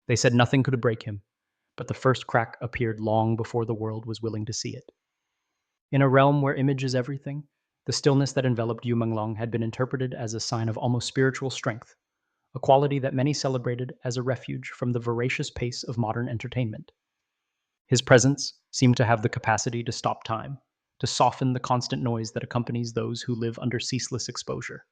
They said nothing could break him, but the first crack appeared long before the world was willing to see it. In a realm where image is everything, the stillness that enveloped Yu Menglong had been interpreted as a sign of almost spiritual strength, a quality that many celebrated as a refuge from the voracious pace of modern entertainment. His presence seemed to have the capacity to stop time, to soften the constant noise that accompanies those who live under ceaseless exposure.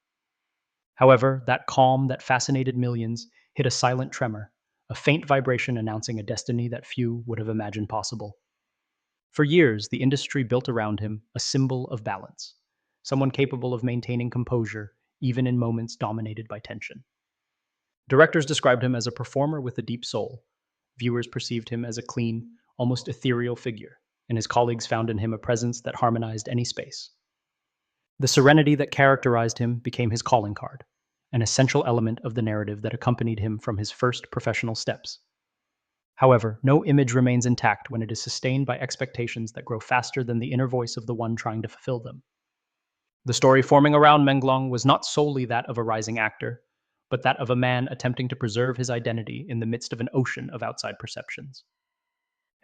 However, that calm that fascinated millions hid a silent tremor, a faint vibration announcing a destiny that few would have imagined possible. For years, the industry built around him a symbol of balance, someone capable of maintaining composure even in moments dominated by tension. Directors described him as a performer with a deep soul. Viewers perceived him as a clean, almost ethereal figure, and his colleagues found in him a presence that harmonized any space. The serenity that characterized him became his calling card, an essential element of the narrative that accompanied him from his first professional steps. However, no image remains intact when it is sustained by expectations that grow faster than the inner voice of the one trying to fulfill them. The story forming around Manglong was not solely that of a rising actor, but that of a man attempting to preserve his identity in the midst of an ocean of outside perceptions.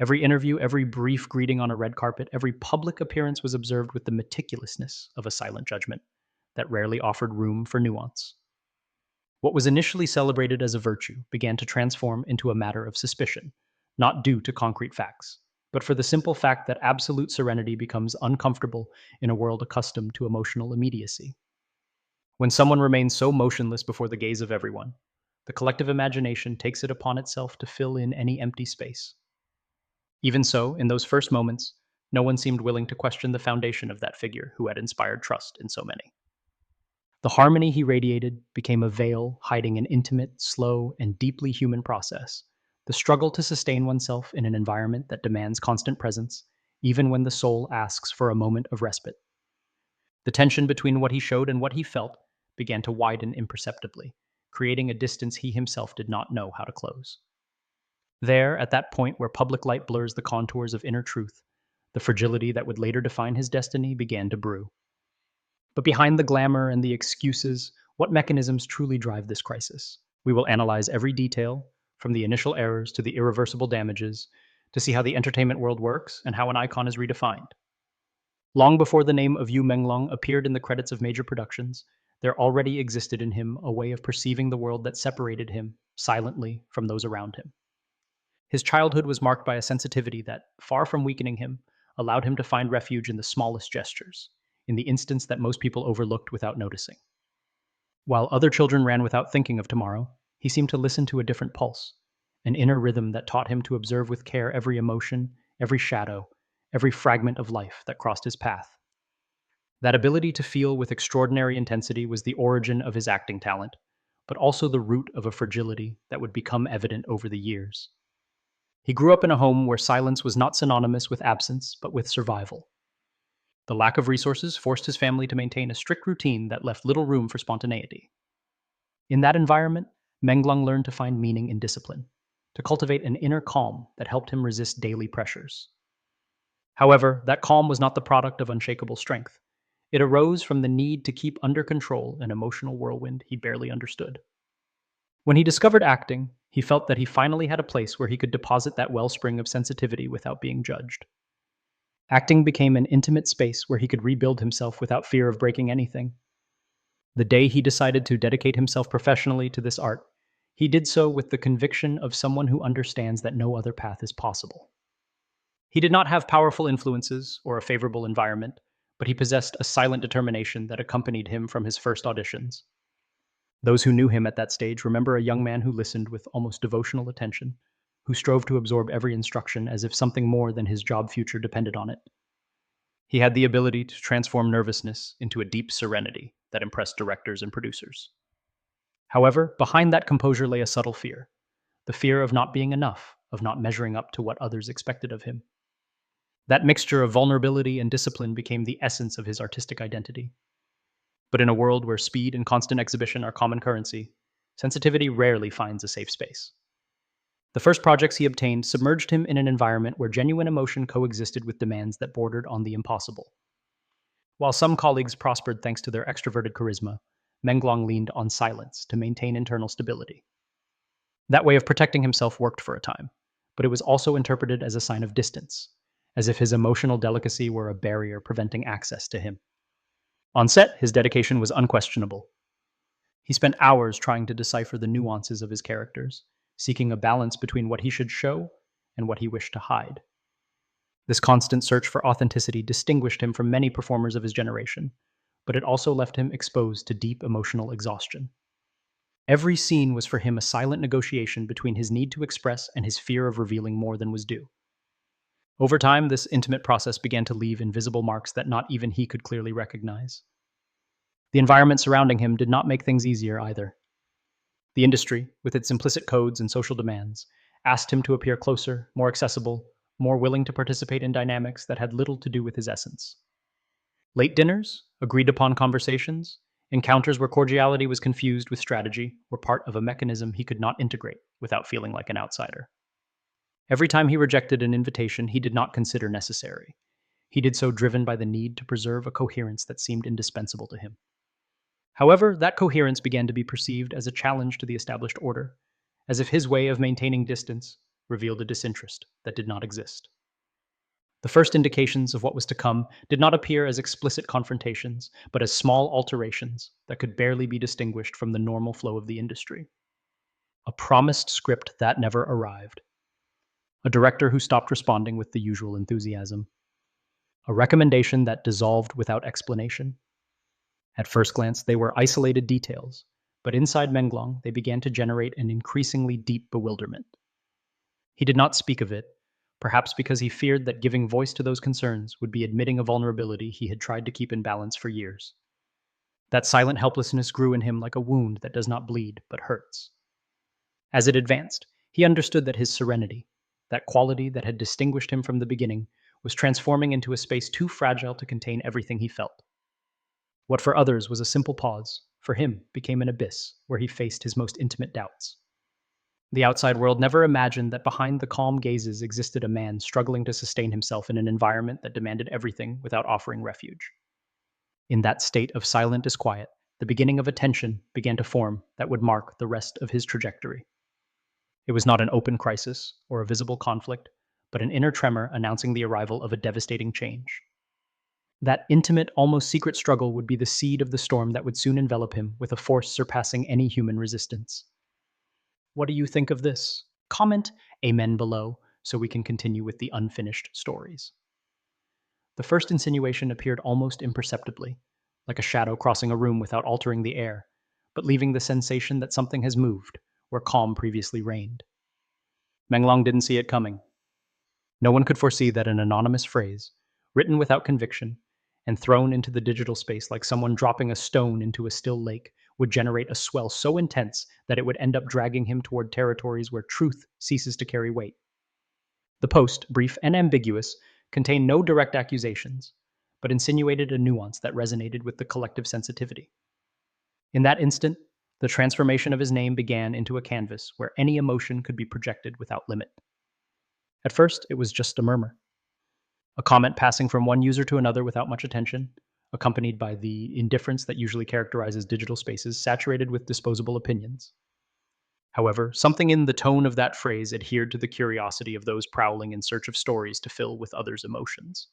Every interview, every brief greeting on a red carpet, every public appearance was observed with the meticulousness of a silent judgment that rarely offered room for nuance. What was initially celebrated as a virtue began to transform into a matter of suspicion, not due to concrete facts, but for the simple fact that absolute serenity becomes uncomfortable in a world accustomed to emotional immediacy. When someone remains so motionless before the gaze of everyone, the collective imagination takes it upon itself to fill in any empty space. Even so, in those first moments, no one seemed willing to question the foundation of that figure who had inspired trust in so many. The harmony he radiated became a veil hiding an intimate, slow, and deeply human process, the struggle to sustain oneself in an environment that demands constant presence, even when the soul asks for a moment of respite. The tension between what he showed and what he felt began to widen imperceptibly, creating a distance he himself did not know how to close. There, at that point where public light blurs the contours of inner truth, the fragility that would later define his destiny began to brew. But behind the glamour and the excuses, what mechanisms truly drive this crisis? We will analyze every detail, from the initial errors to the irreversible damages, to see how the entertainment world works and how an icon is redefined. Long before the name of Yu Menglong appeared in the credits of major productions, there already existed in him a way of perceiving the world that separated him, silently, from those around him. His childhood was marked by a sensitivity that, far from weakening him, allowed him to find refuge in the smallest gestures, in the instants that most people overlooked without noticing. While other children ran without thinking of tomorrow, he seemed to listen to a different pulse, an inner rhythm that taught him to observe with care every emotion, every shadow, every fragment of life that crossed his path. That ability to feel with extraordinary intensity was the origin of his acting talent, but also the root of a fragility that would become evident over the years. He grew up in a home where silence was not synonymous with absence, but with survival. The lack of resources forced his family to maintain a strict routine that left little room for spontaneity. In that environment, Menglong learned to find meaning in discipline, to cultivate an inner calm that helped him resist daily pressures. However, that calm was not the product of unshakable strength. It arose from the need to keep under control an emotional whirlwind he barely understood. When he discovered acting, he felt that he finally had a place where he could deposit that wellspring of sensitivity without being judged. Acting became an intimate space where he could rebuild himself without fear of breaking anything. The day he decided to dedicate himself professionally to this art, he did so with the conviction of someone who understands that no other path is possible. He did not have powerful influences or a favorable environment, but he possessed a silent determination that accompanied him from his first auditions. Those who knew him at that stage remember a young man who listened with almost devotional attention, who strove to absorb every instruction as if something more than his job future depended on it. He had the ability to transform nervousness into a deep serenity that impressed directors and producers. However, behind that composure lay a subtle fear, the fear of not being enough, of not measuring up to what others expected of him. That mixture of vulnerability and discipline became the essence of his artistic identity. But in a world where speed and constant exhibition are common currency, sensitivity rarely finds a safe space. The first projects he obtained submerged him in an environment where genuine emotion coexisted with demands that bordered on the impossible. While some colleagues prospered thanks to their extroverted charisma, Menglong leaned on silence to maintain internal stability. That way of protecting himself worked for a time, but it was also interpreted as a sign of distance, as if his emotional delicacy were a barrier preventing access to him. On set, his dedication was unquestionable. He spent hours trying to decipher the nuances of his characters, seeking a balance between what he should show and what he wished to hide. This constant search for authenticity distinguished him from many performers of his generation, but it also left him exposed to deep emotional exhaustion. Every scene was for him a silent negotiation between his need to express and his fear of revealing more than was due. Over time, this intimate process began to leave invisible marks that not even he could clearly recognize. The environment surrounding him did not make things easier either. The industry, with its implicit codes and social demands, asked him to appear closer, more accessible, more willing to participate in dynamics that had little to do with his essence. Late dinners, agreed upon conversations, encounters where cordiality was confused with strategy were part of a mechanism he could not integrate without feeling like an outsider. Every time he rejected an invitation he did not consider necessary, he did so driven by the need to preserve a coherence that seemed indispensable to him. However, that coherence began to be perceived as a challenge to the established order, as if his way of maintaining distance revealed a disinterest that did not exist. The first indications of what was to come did not appear as explicit confrontations, but as small alterations that could barely be distinguished from the normal flow of the industry. A promised script that never arrived. A director who stopped responding with the usual enthusiasm. A recommendation that dissolved without explanation. At first glance, they were isolated details, but inside Menglong, they began to generate an increasingly deep bewilderment. He did not speak of it, perhaps because he feared that giving voice to those concerns would be admitting a vulnerability he had tried to keep in balance for years. That silent helplessness grew in him like a wound that does not bleed, but hurts. As it advanced, he understood that his serenity, that quality that had distinguished him from the beginning, was transforming into a space too fragile to contain everything he felt. What for others was a simple pause, for him became an abyss where he faced his most intimate doubts. The outside world never imagined that behind the calm gazes existed a man struggling to sustain himself in an environment that demanded everything without offering refuge. In that state of silent disquiet, the beginning of a tension began to form that would mark the rest of his trajectory. It was not an open crisis or a visible conflict, but an inner tremor announcing the arrival of a devastating change. That intimate, almost secret struggle would be the seed of the storm that would soon envelop him with a force surpassing any human resistance. What do you think of this? Comment Amen below so we can continue with the unfinished stories. The first insinuation appeared almost imperceptibly, like a shadow crossing a room without altering the air, but leaving the sensation that something has moved where calm previously reigned. Manglong didn't see it coming. No one could foresee that an anonymous phrase, written without conviction, and thrown into the digital space like someone dropping a stone into a still lake, would generate a swell so intense that it would end up dragging him toward territories where truth ceases to carry weight. The post, brief and ambiguous, contained no direct accusations, but insinuated a nuance that resonated with the collective sensitivity. In that instant, the transformation of his name began into a canvas where any emotion could be projected without limit. At first, it was just a murmur. A comment passing from one user to another without much attention, accompanied by the indifference that usually characterizes digital spaces saturated with disposable opinions. However, something in the tone of that phrase adhered to the curiosity of those prowling in search of stories to fill with others' emotions.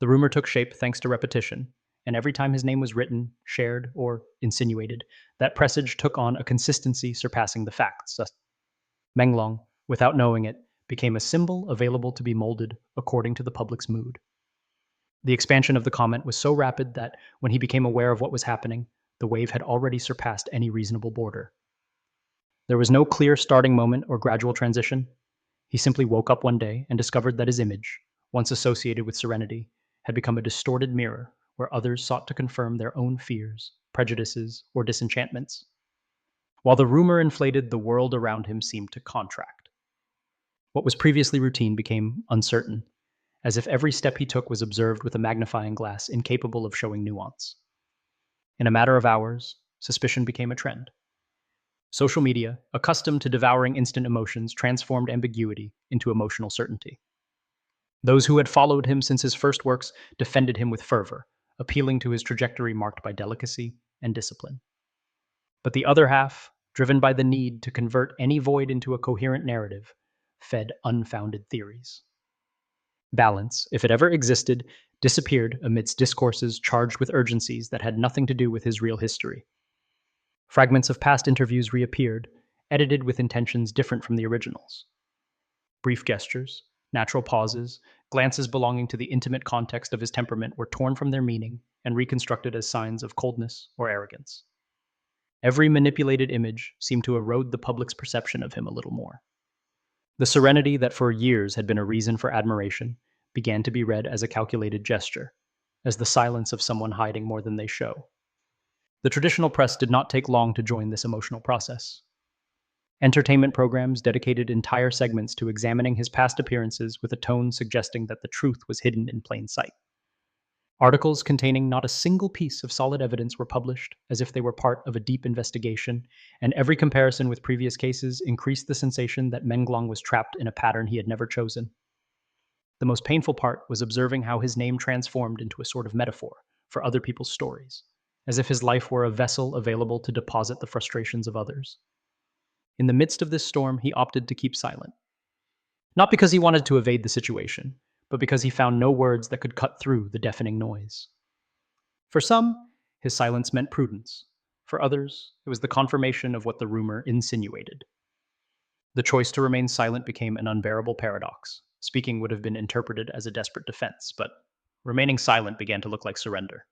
The rumor took shape thanks to repetition, and every time his name was written, shared, or insinuated, that presage took on a consistency surpassing the facts. Manglong, without knowing it, became a symbol available to be molded according to the public's mood. The expansion of the comment was so rapid that, when he became aware of what was happening, the wave had already surpassed any reasonable border. There was no clear starting moment or gradual transition. He simply woke up one day and discovered that his image, once associated with serenity, had become a distorted mirror where others sought to confirm their own fears, prejudices, or disenchantments. While the rumor inflated, the world around him seemed to contract. What was previously routine became uncertain, as if every step he took was observed with a magnifying glass incapable of showing nuance. In a matter of hours, suspicion became a trend. Social media, accustomed to devouring instant emotions, transformed ambiguity into emotional certainty. Those who had followed him since his first works defended him with fervor, appealing to his trajectory marked by delicacy and discipline. But the other half, driven by the need to convert any void into a coherent narrative, fed unfounded theories. Balance, if it ever existed, disappeared amidst discourses charged with urgencies that had nothing to do with his real history. Fragments of past interviews reappeared, edited with intentions different from the originals. Brief gestures, natural pauses, glances belonging to the intimate context of his temperament were torn from their meaning and reconstructed as signs of coldness or arrogance. Every manipulated image seemed to erode the public's perception of him a little more. The serenity that for years had been a reason for admiration began to be read as a calculated gesture, as the silence of someone hiding more than they show. The traditional press did not take long to join this emotional process. Entertainment programs dedicated entire segments to examining his past appearances with a tone suggesting that the truth was hidden in plain sight. Articles containing not a single piece of solid evidence were published, as if they were part of a deep investigation, and every comparison with previous cases increased the sensation that Manglong was trapped in a pattern he had never chosen. The most painful part was observing how his name transformed into a sort of metaphor for other people's stories, as if his life were a vessel available to deposit the frustrations of others. In the midst of this storm, he opted to keep silent. Not because he wanted to evade the situation, but because he found no words that could cut through the deafening noise. For some, his silence meant prudence. For others, it was the confirmation of what the rumor insinuated. The choice to remain silent became an unbearable paradox. Speaking would have been interpreted as a desperate defense, but remaining silent began to look like surrender.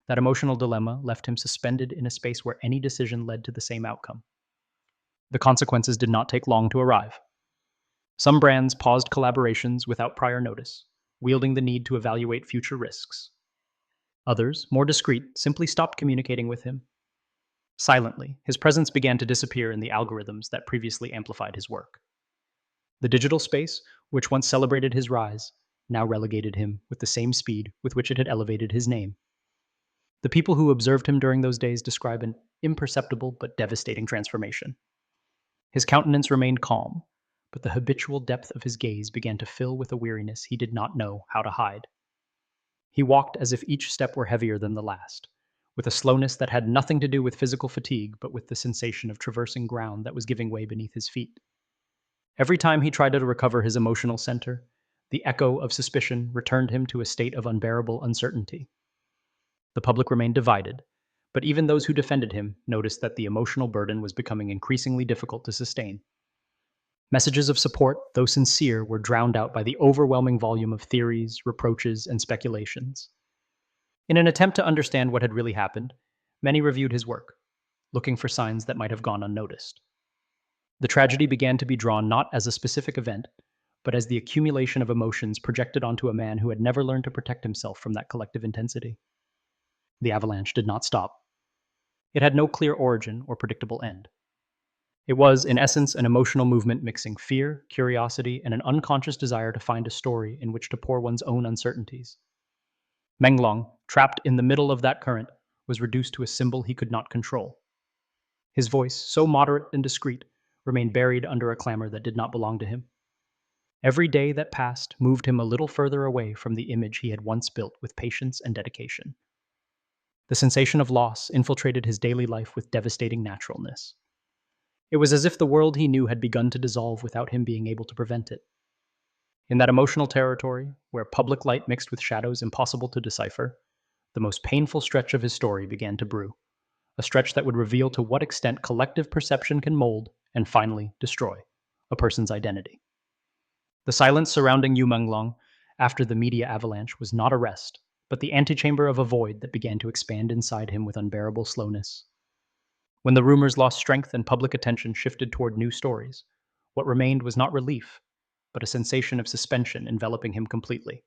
That emotional dilemma left him suspended in a space where any decision led to the same outcome. The consequences did not take long to arrive. Some brands paused collaborations without prior notice, wielding the need to evaluate future risks. Others, more discreet, simply stopped communicating with him. Silently, his presence began to disappear in the algorithms that previously amplified his work. The digital space, which once celebrated his rise, now relegated him with the same speed with which it had elevated his name. The people who observed him during those days describe an imperceptible but devastating transformation. His countenance remained calm, but the habitual depth of his gaze began to fill with a weariness he did not know how to hide. He walked as if each step were heavier than the last, with a slowness that had nothing to do with physical fatigue, but with the sensation of traversing ground that was giving way beneath his feet. Every time he tried to recover his emotional center, the echo of suspicion returned him to a state of unbearable uncertainty. The public remained divided, but even those who defended him noticed that the emotional burden was becoming increasingly difficult to sustain. Messages of support, though sincere, were drowned out by the overwhelming volume of theories, reproaches, and speculations. In an attempt to understand what had really happened, many reviewed his work, looking for signs that might have gone unnoticed. The tragedy began to be drawn not as a specific event, but as the accumulation of emotions projected onto a man who had never learned to protect himself from that collective intensity. The avalanche did not stop. It had no clear origin or predictable end. It was, in essence, an emotional movement mixing fear, curiosity, and an unconscious desire to find a story in which to pour one's own uncertainties. Manglong, trapped in the middle of that current, was reduced to a symbol he could not control. His voice, so moderate and discreet, remained buried under a clamor that did not belong to him. Every day that passed moved him a little further away from the image he had once built with patience and dedication. The sensation of loss infiltrated his daily life with devastating naturalness. It was as if the world he knew had begun to dissolve without him being able to prevent it. In that emotional territory, where public light mixed with shadows impossible to decipher, the most painful stretch of his story began to brew, a stretch that would reveal to what extent collective perception can mold and finally destroy a person's identity. The silence surrounding Yu Menglong after the media avalanche was not a rest, but the antechamber of a void that began to expand inside him with unbearable slowness. When the rumors lost strength and public attention shifted toward new stories, what remained was not relief, but a sensation of suspension enveloping him completely.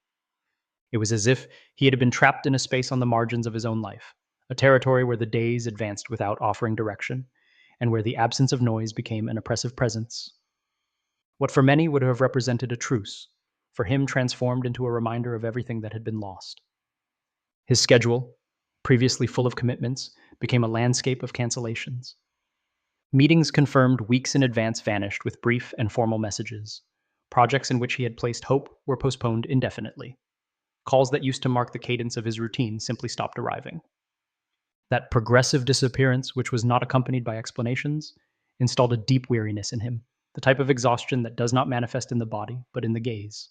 It was as if he had been trapped in a space on the margins of his own life, a territory where the days advanced without offering direction, and where the absence of noise became an oppressive presence. What for many would have represented a truce, for him transformed into a reminder of everything that had been lost. His schedule, previously full of commitments, became a landscape of cancellations. Meetings confirmed weeks in advance vanished with brief and formal messages. Projects in which he had placed hope were postponed indefinitely. Calls that used to mark the cadence of his routine simply stopped arriving. That progressive disappearance, which was not accompanied by explanations, installed a deep weariness in him, the type of exhaustion that does not manifest in the body, but in the gaze.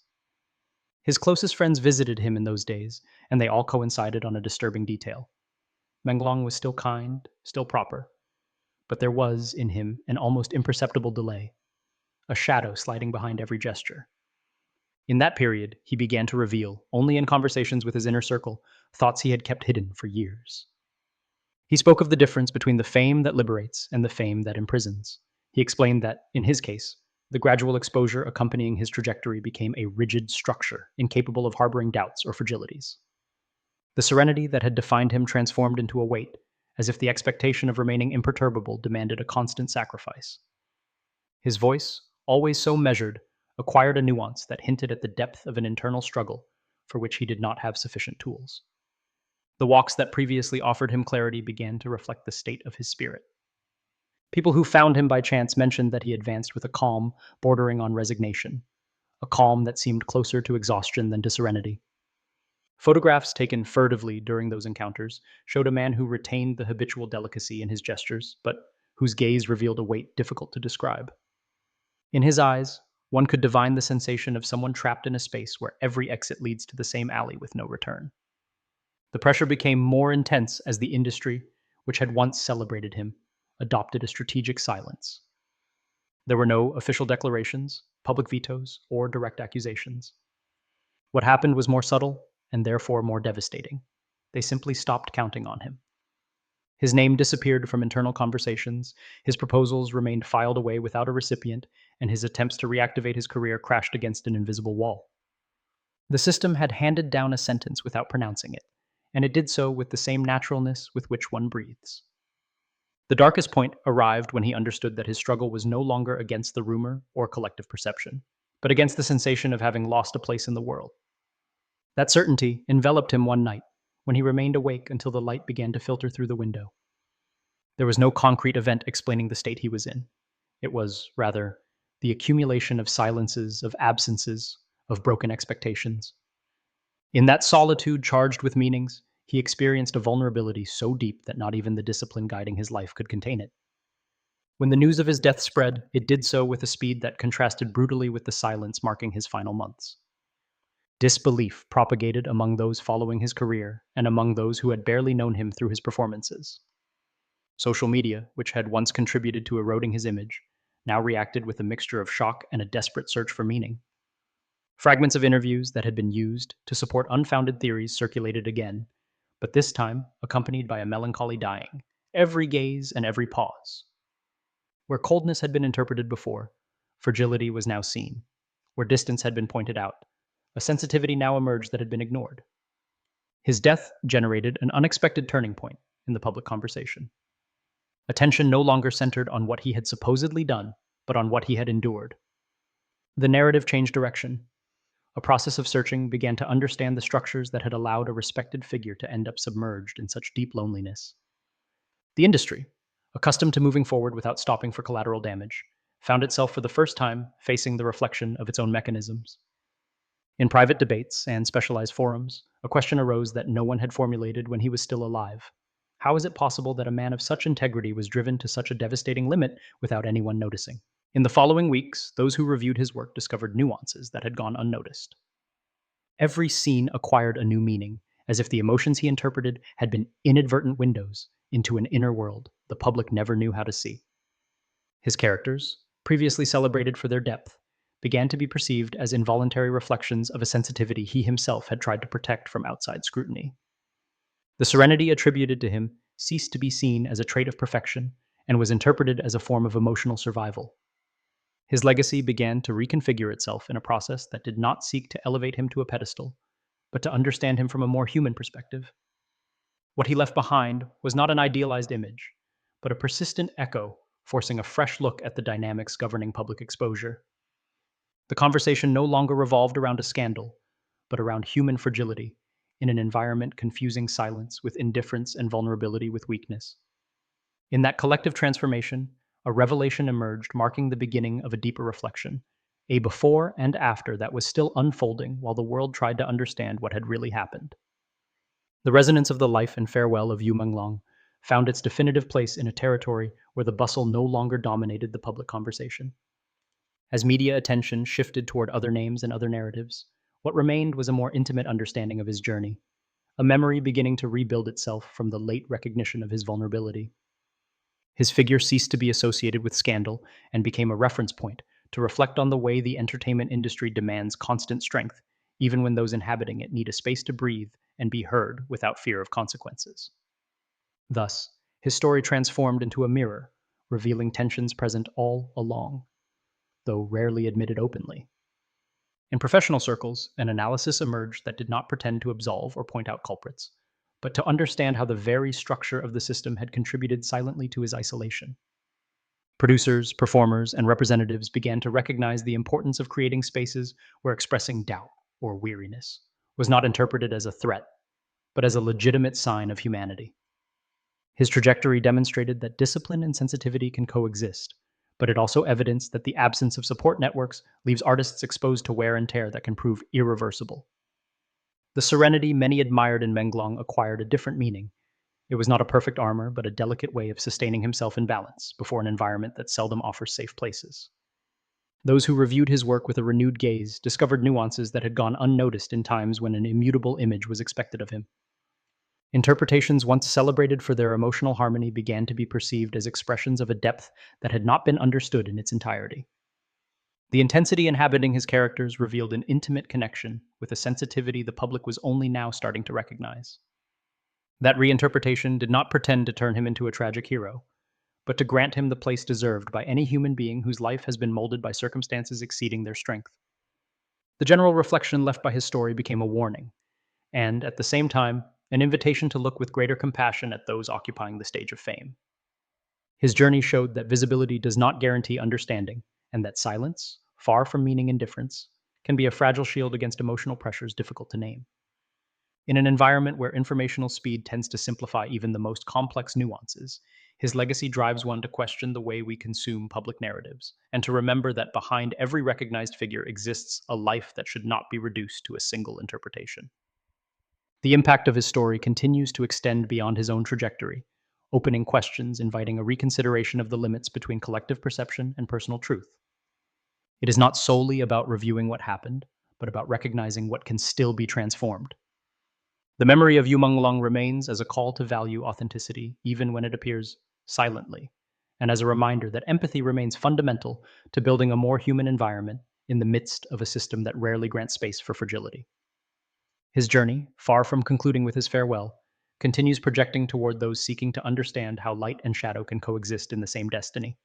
His closest friends visited him in those days, and they all coincided on a disturbing detail. Manglong was still kind, still proper, but there was, in him, an almost imperceptible delay, a shadow sliding behind every gesture. In that period, he began to reveal, only in conversations with his inner circle, thoughts he had kept hidden for years. He spoke of the difference between the fame that liberates and the fame that imprisons. He explained that, in his case, the gradual exposure accompanying his trajectory became a rigid structure, incapable of harboring doubts or fragilities. The serenity that had defined him transformed into a weight, as if the expectation of remaining imperturbable demanded a constant sacrifice. His voice, always so measured, acquired a nuance that hinted at the depth of an internal struggle for which he did not have sufficient tools. The walks that previously offered him clarity began to reflect the state of his spirit. People who found him by chance mentioned that he advanced with a calm bordering on resignation, a calm that seemed closer to exhaustion than to serenity. Photographs taken furtively during those encounters showed a man who retained the habitual delicacy in his gestures, but whose gaze revealed a weight difficult to describe. In his eyes, one could divine the sensation of someone trapped in a space where every exit leads to the same alley with no return. The pressure became more intense as the industry, which had once celebrated him, adopted a strategic silence. There were no official declarations, public vetoes, or direct accusations. What happened was more subtle and therefore more devastating. They simply stopped counting on him. His name disappeared from internal conversations, his proposals remained filed away without a recipient, and his attempts to reactivate his career crashed against an invisible wall. The system had handed down a sentence without pronouncing it, and it did so with the same naturalness with which one breathes. The darkest point arrived when he understood that his struggle was no longer against the rumor or collective perception, but against the sensation of having lost a place in the world. That certainty enveloped him one night, when he remained awake until the light began to filter through the window. There was no concrete event explaining the state he was in. It was, rather, the accumulation of silences, of absences, of broken expectations. In that solitude charged with meanings, he experienced a vulnerability so deep that not even the discipline guiding his life could contain it. When the news of his death spread, it did so with a speed that contrasted brutally with the silence marking his final months. Disbelief propagated among those following his career and among those who had barely known him through his performances. Social media, which had once contributed to eroding his image, now reacted with a mixture of shock and a desperate search for meaning. Fragments of interviews that had been used to support unfounded theories circulated again, but this time accompanied by a melancholy dying, every gaze and every pause. Where coldness had been interpreted before, fragility was now seen. Where distance had been pointed out, a sensitivity now emerged that had been ignored. His death generated an unexpected turning point in the public conversation. Attention no longer centered on what he had supposedly done, but on what he had endured. The narrative changed direction. A process of searching began to understand the structures that had allowed a respected figure to end up submerged in such deep loneliness. The industry, accustomed to moving forward without stopping for collateral damage, found itself for the first time facing the reflection of its own mechanisms. In private debates and specialized forums, a question arose that no one had formulated when he was still alive. How is it possible that a man of such integrity was driven to such a devastating limit without anyone noticing? In the following weeks, those who reviewed his work discovered nuances that had gone unnoticed. Every scene acquired a new meaning, as if the emotions he interpreted had been inadvertent windows into an inner world the public never knew how to see. His characters, previously celebrated for their depth, began to be perceived as involuntary reflections of a sensitivity he himself had tried to protect from outside scrutiny. The serenity attributed to him ceased to be seen as a trait of perfection and was interpreted as a form of emotional survival. His legacy began to reconfigure itself in a process that did not seek to elevate him to a pedestal, but to understand him from a more human perspective. What he left behind was not an idealized image, but a persistent echo forcing a fresh look at the dynamics governing public exposure. The conversation no longer revolved around a scandal, but around human fragility in an environment confusing silence with indifference and vulnerability with weakness. In that collective transformation, a revelation emerged marking the beginning of a deeper reflection, a before and after that was still unfolding while the world tried to understand what had really happened. The resonance of the life and farewell of Yu Menglong found its definitive place in a territory where the bustle no longer dominated the public conversation. As media attention shifted toward other names and other narratives, what remained was a more intimate understanding of his journey, a memory beginning to rebuild itself from the late recognition of his vulnerability. His figure ceased to be associated with scandal and became a reference point to reflect on the way the entertainment industry demands constant strength, even when those inhabiting it need a space to breathe and be heard without fear of consequences. Thus, his story transformed into a mirror, revealing tensions present all along, though rarely admitted openly. In professional circles, an analysis emerged that did not pretend to absolve or point out culprits, but to understand how the very structure of the system had contributed silently to his isolation. Producers, performers, and representatives began to recognize the importance of creating spaces where expressing doubt or weariness was not interpreted as a threat, but as a legitimate sign of humanity. His trajectory demonstrated that discipline and sensitivity can coexist, but it also evidenced that the absence of support networks leaves artists exposed to wear and tear that can prove irreversible. The serenity many admired in Menglong acquired a different meaning. It was not a perfect armor, but a delicate way of sustaining himself in balance before an environment that seldom offers safe places. Those who reviewed his work with a renewed gaze discovered nuances that had gone unnoticed in times when an immutable image was expected of him. Interpretations once celebrated for their emotional harmony began to be perceived as expressions of a depth that had not been understood in its entirety. The intensity inhabiting his characters revealed an intimate connection with a sensitivity the public was only now starting to recognize. That reinterpretation did not pretend to turn him into a tragic hero, but to grant him the place deserved by any human being whose life has been molded by circumstances exceeding their strength. The general reflection left by his story became a warning, and, at the same time, an invitation to look with greater compassion at those occupying the stage of fame. His journey showed that visibility does not guarantee understanding, and that silence, far from meaning indifference, can be a fragile shield against emotional pressures difficult to name. In an environment where informational speed tends to simplify even the most complex nuances, his legacy drives one to question the way we consume public narratives, and to remember that behind every recognized figure exists a life that should not be reduced to a single interpretation. The impact of his story continues to extend beyond his own trajectory, opening questions inviting a reconsideration of the limits between collective perception and personal truth. It is not solely about reviewing what happened, but about recognizing what can still be transformed. The memory of Yu Menglong remains as a call to value authenticity, even when it appears silently, and as a reminder that empathy remains fundamental to building a more human environment in the midst of a system that rarely grants space for fragility. His journey, far from concluding with his farewell, continues projecting toward those seeking to understand how light and shadow can coexist in the same destiny.